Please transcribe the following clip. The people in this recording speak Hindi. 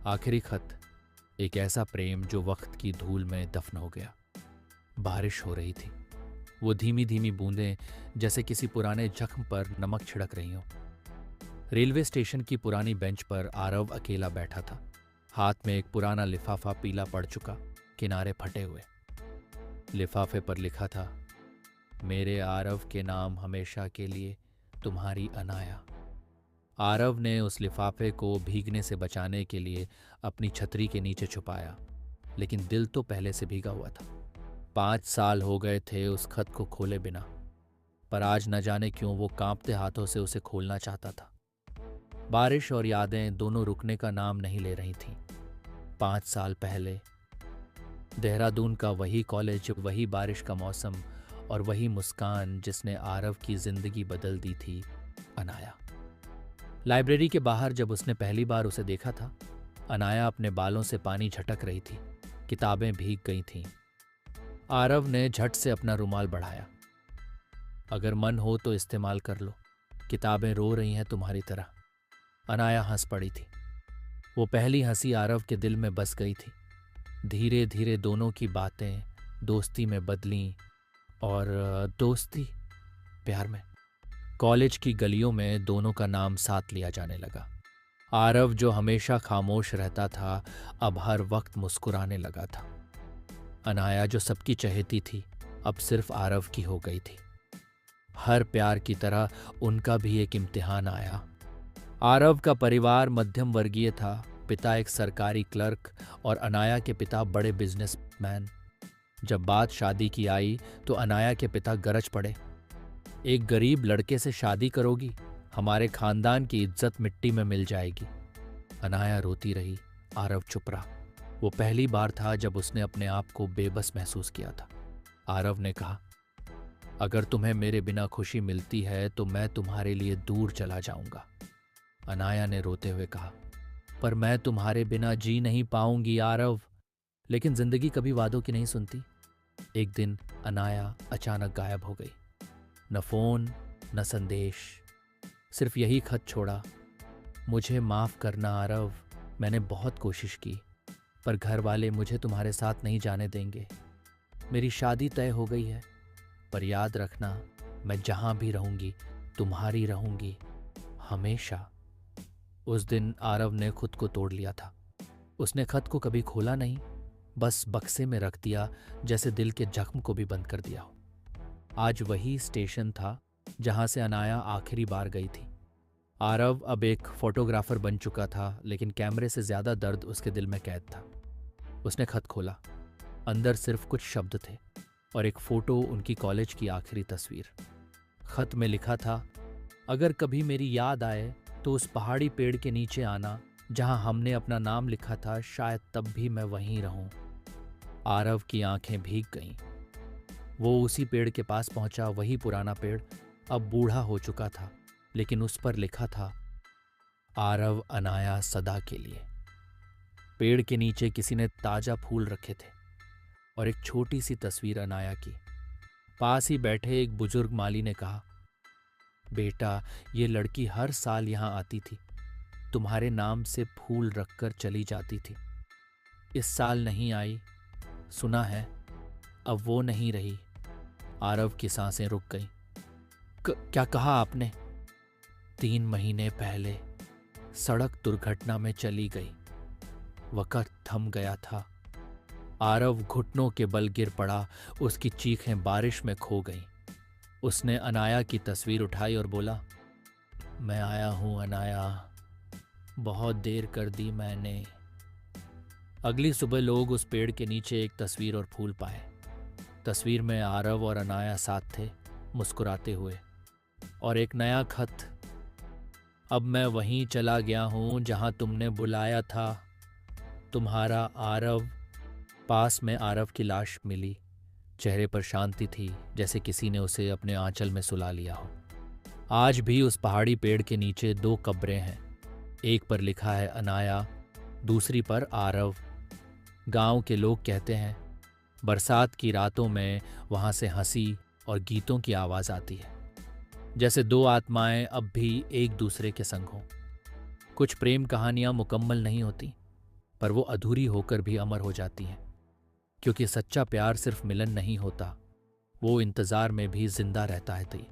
आखिरी खत, एक ऐसा प्रेम जो वक्त की धूल में दफन हो गया। बारिश हो रही थी। वो धीमी धीमी बूंदें जैसे किसी पुराने जख्म पर नमक छिड़क रही हों। रेलवे स्टेशन की पुरानी बेंच पर आरव अकेला बैठा था। हाथ में एक पुराना लिफाफा पीला पड़ चुका, किनारे फटे हुए। लिफाफे पर लिखा था, मेरे आरव के नाम हमेशा के लिए, तुम्हारी अनाया। आरव ने उस लिफाफे को भीगने से बचाने के लिए अपनी छतरी के नीचे छुपाया, लेकिन दिल तो पहले से भीगा हुआ था। 5 साल हो गए थे उस खत को खोले बिना, पर आज न जाने क्यों वो कांपते हाथों से उसे खोलना चाहता था। बारिश और यादें दोनों रुकने का नाम नहीं ले रही थीं। 5 साल पहले देहरादून का वही कॉलेज, वही बारिश का मौसम और वही मुस्कान जिसने आरव की जिंदगी बदल दी थी, अनाया। लाइब्रेरी के बाहर जब उसने पहली बार उसे देखा था, अनाया अपने बालों से पानी झटक रही थी। किताबें भीग गई थीं। आरव ने झट से अपना रुमाल बढ़ाया। अगर मन हो तो इस्तेमाल कर लो, किताबें रो रही हैं तुम्हारी तरह। अनाया हंस पड़ी थी। वो पहली हंसी आरव के दिल में बस गई थी। धीरे धीरे दोनों की बातें दोस्ती में बदलीं, और दोस्ती प्यार में। कॉलेज की गलियों में दोनों का नाम साथ लिया जाने लगा। आरव जो हमेशा खामोश रहता था, अब हर वक्त मुस्कुराने लगा था। अनाया जो सबकी चहेती थी, अब सिर्फ आरव की हो गई थी। हर प्यार की तरह उनका भी एक इम्तिहान आया। आरव का परिवार मध्यम वर्गीय था। पिता एक सरकारी क्लर्क और अनाया के पिता बड़े बिजनेसमैन। जब बात शादी की आई तो अनाया के पिता गरज पड़े, एक गरीब लड़के से शादी करोगी, हमारे खानदान की इज्जत मिट्टी में मिल जाएगी। अनाया रोती रही, आरव चुप रहा। वो पहली बार था जब उसने अपने आप को बेबस महसूस किया था। आरव ने कहा, अगर तुम्हें मेरे बिना खुशी मिलती है तो मैं तुम्हारे लिए दूर चला जाऊंगा। अनाया ने रोते हुए कहा, पर मैं तुम्हारे बिना जी नहीं पाऊंगी आरव। लेकिन जिंदगी कभी वादों की नहीं सुनती। एक दिन अनाया अचानक गायब हो गई। न फोन, न संदेश, सिर्फ यही खत छोड़ा, मुझे माफ करना आरव, मैंने बहुत कोशिश की, पर घर वाले मुझे तुम्हारे साथ नहीं जाने देंगे। मेरी शादी तय हो गई है, पर याद रखना, मैं जहां भी रहूंगी तुम्हारी रहूंगी, हमेशा। उस दिन आरव ने खुद को तोड़ लिया था। उसने खत को कभी खोला नहीं, बस बक्से में रख दिया, जैसे दिल के जख्म को भी बंद कर दिया हो। आज वही स्टेशन था जहां से अनाया आखिरी बार गई थी। आरव अब एक फोटोग्राफर बन चुका था, लेकिन कैमरे से ज्यादा दर्द उसके दिल में कैद था। उसने खत खोला। अंदर सिर्फ कुछ शब्द थे और एक फोटो, उनकी कॉलेज की आखिरी तस्वीर। खत में लिखा था, अगर कभी मेरी याद आए तो उस पहाड़ी पेड़ के नीचे आना जहां हमने अपना नाम लिखा था, शायद तब भी मैं वहीं रहूं। आरव की आंखें भीग गईं। वो उसी पेड़ के पास पहुंचा, वही पुराना पेड़, अब बूढ़ा हो चुका था, लेकिन उस पर लिखा था, आरव अनाया सदा के लिए। पेड़ के नीचे किसी ने ताजा फूल रखे थे और एक छोटी सी तस्वीर अनाया की। पास ही बैठे एक बुजुर्ग माली ने कहा, बेटा, ये लड़की हर साल यहां आती थी, तुम्हारे नाम से फूल रखकर चली जाती थी। इस साल नहीं आई, सुना है अब वो नहीं रही। आरव की सांसें रुक गईं। क्या कहा आपने? 3 महीने पहले सड़क दुर्घटना में चली गई। वक्त थम गया था। आरव घुटनों के बल गिर पड़ा। उसकी चीखें बारिश में खो गईं। उसने अनाया की तस्वीर उठाई और बोला, मैं आया हूं अनाया, बहुत देर कर दी मैंने। अगली सुबह लोग उस पेड़ के नीचे एक तस्वीर और फूल पाए। तस्वीर में आरव और अनाया साथ थे, मुस्कुराते हुए, और एक नया खत, अब मैं वहीं चला गया हूं जहां तुमने बुलाया था, तुम्हारा आरव। पास में आरव की लाश मिली। चेहरे पर शांति थी, जैसे किसी ने उसे अपने आंचल में सुला लिया हो। आज भी उस पहाड़ी पेड़ के नीचे 2 कब्रें हैं। एक पर लिखा है अनाया, दूसरी पर आरव। गांव के लोग कहते हैं, बरसात की रातों में वहां से हंसी और गीतों की आवाज आती है, जैसे 2 आत्माएं अब भी एक दूसरे के संग हों। कुछ प्रेम कहानियां मुकम्मल नहीं होती, पर वो अधूरी होकर भी अमर हो जाती हैं, क्योंकि सच्चा प्यार सिर्फ मिलन नहीं होता, वो इंतज़ार में भी जिंदा रहता है।